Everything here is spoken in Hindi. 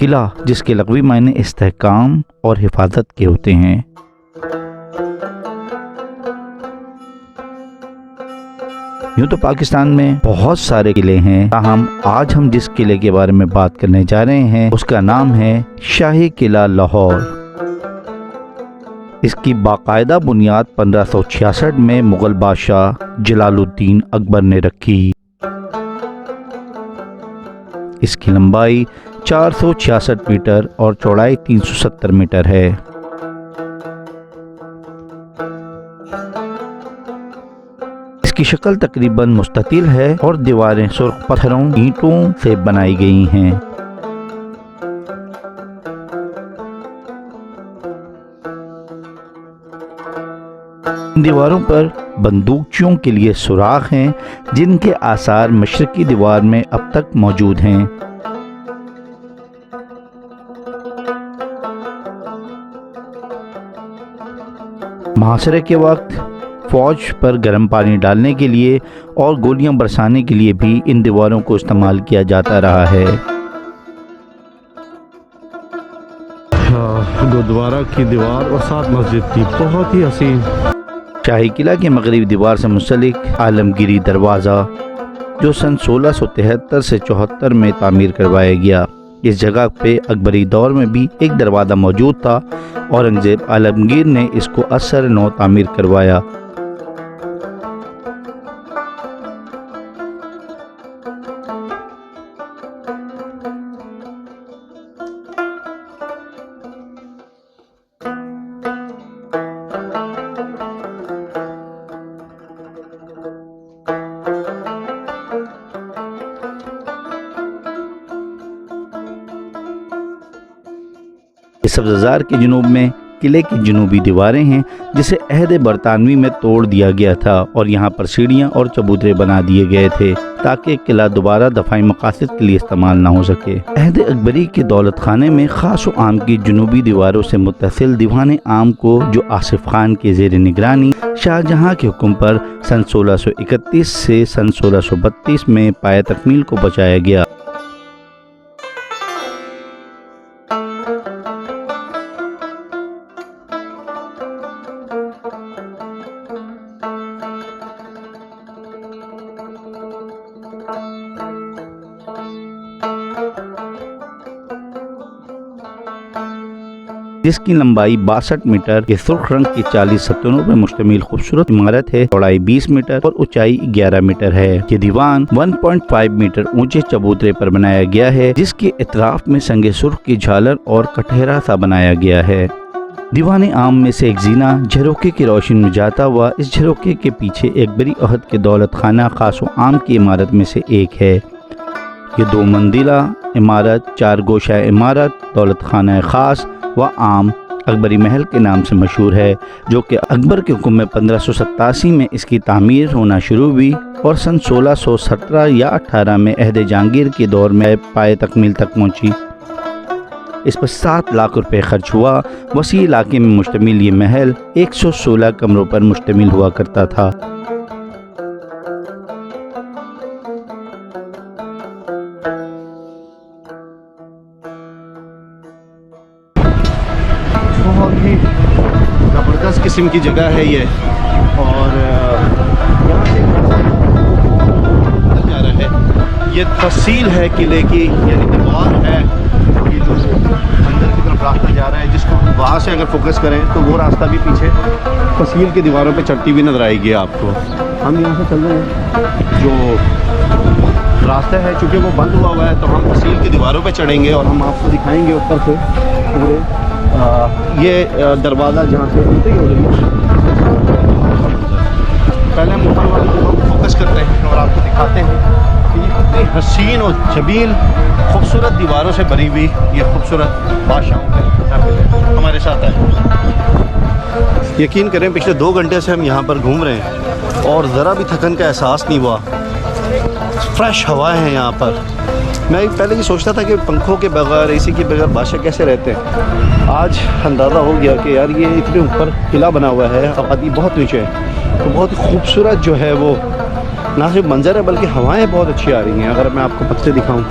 किला जिसके लग़वी मायने इस्तेहकाम और हिफाजत के होते हैं। यूँ तो पाकिस्तान में बहुत सारे किले हैं, ताहम आज हम जिस किले के बारे में बात करने जा रहे हैं उसका नाम है शाही किला लाहौर। इसकी बाकायदा बुनियाद 1566 में मुग़ल बादशाह जलालुद्दीन अकबर ने रखी। इसकी लंबाई 466 मीटर और चौड़ाई 370 मीटर है। इसकी शक्ल तकरीबन मुस्ततिल है और दीवारें सुर्ख पत्थरों ईंटों से बनाई गई हैं। दीवारों पर बंदूकचियों के लिए सुराख हैं, जिनके आसार मशरकी दीवार में अब तक मौजूद हैं। मुहासरे के वक्त फौज पर गर्म पानी डालने के लिए और गोलियां बरसाने के लिए भी इन दीवारों को इस्तेमाल किया जाता रहा है। गुरुद्वारा की दीवार और साथ मस्जिद थी, बहुत ही हसीन। शाही किला के मगरबी दीवार से मुंसलिक आलमगीरी दरवाज़ा जो सन 1673 से 74 में तामीर करवाया गया। इस जगह पे अकबरी दौर में भी एक दरवाज़ा मौजूद था। औरंगज़ेब आलमगीर ने इसको असर नौ तामीर करवाया। इस सब्ज़ार के जुनूब में किले की जुनूबी दीवारें हैं, जिसे अहद बरतानवी में तोड़ दिया गया था और यहाँ पर सीढ़ियाँ और चबूतरे बना दिए गए थे ताकि किला दोबारा दफाई मकासद के लिए इस्तेमाल ना हो सके। अहद अकबरी के दौलत खाने में खास आम की जुनूबी दीवारों से मुत्तसिल दीवान आम को जो आसिफ खान के ज़ेर निगरानी शाहजहाँ के हुक्म पर सन 1631 से सन 1632 में पाया तकमील को पहुँचाया गया। जिसकी लंबाई 62 मीटर, ये सुर्ख रंग की 40 सतनों पर मुश्तमिल खूबसूरत इमारत है। चौड़ाई 20 मीटर और ऊंचाई 11 मीटर है। ये दीवान 1.5 मीटर ऊंचे चबूतरे पर बनाया गया है, जिसके इतराफ में संगे सुर्ख की झालर और कटहरा सा बनाया गया है। दीवान आम में से एक जीना झरोके की रोशनी में जाता हुआ इस झरोके के पीछे एक बड़ी अहद के दौलत खाना खासो आम की इमारत में से एक है। ये 2 मंजिला इमारत 4 गोशा इमारत दौलत खाना खास व आम अकबरी महल के नाम से मशहूर है, जो कि अकबर के हुक्म में 1587 में इसकी तामीर होना शुरू हुई और सन 1617 या 18 में अहद जहांगीर के दौर में पाए तकमील तक पहुंची। इस पर 7 लाख रुपए खर्च हुआ। वसी इलाके में मुश्तमिल ये महल 116 कमरों पर मुश्तमिल हुआ करता था। बहुत ही ज़बरदस्त किस्म की जगह है ये, और यहाँ से जा रहा है। ये तफसील है किले की, यानी दीवार है, ये जो अंदर की तरफ रास्ता जा रहा है, जिसको वहाँ से अगर फोकस करें तो वो रास्ता भी पीछे तफसील की दीवारों पे चढ़ती हुई नजर आएगी आपको। हम यहाँ से चल रहे हैं, जो रास्ता है चूँकि वो बंद हुआ है तो हम तफसील की दीवारों पे चढ़ेंगे और हम आपको दिखाएंगे ऊपर से पूरे ये दरवाज़ा जहाँ से एंट्री हो रही है। पहले हम ऊपर वाले को फोकस करते हैं और आपको दिखाते हैं कि ये कितनी हसीन और जमील खूबसूरत दीवारों से भरी हुई ये खूबसूरत बादशाहों के हमारे साथ है। यकीन करें पिछले 2 घंटे से हम यहाँ पर घूम रहे हैं और ज़रा भी थकन का एहसास नहीं हुआ। फ्रेश हवा है यहाँ पर। मैं पहले ये सोचता था कि पंखों के बगैर एसी के बगैर बादशाह कैसे रहते हैं। आज अंदाज़ा हो गया कि यार ये इतने ऊपर किला बना हुआ है, आबादी बहुत नीचे है, तो बहुत ही खूबसूरत जो है वो ना सिर्फ मंजर है बल्कि हवाएं बहुत अच्छी आ रही हैं। अगर मैं आपको पत्ते दिखाऊं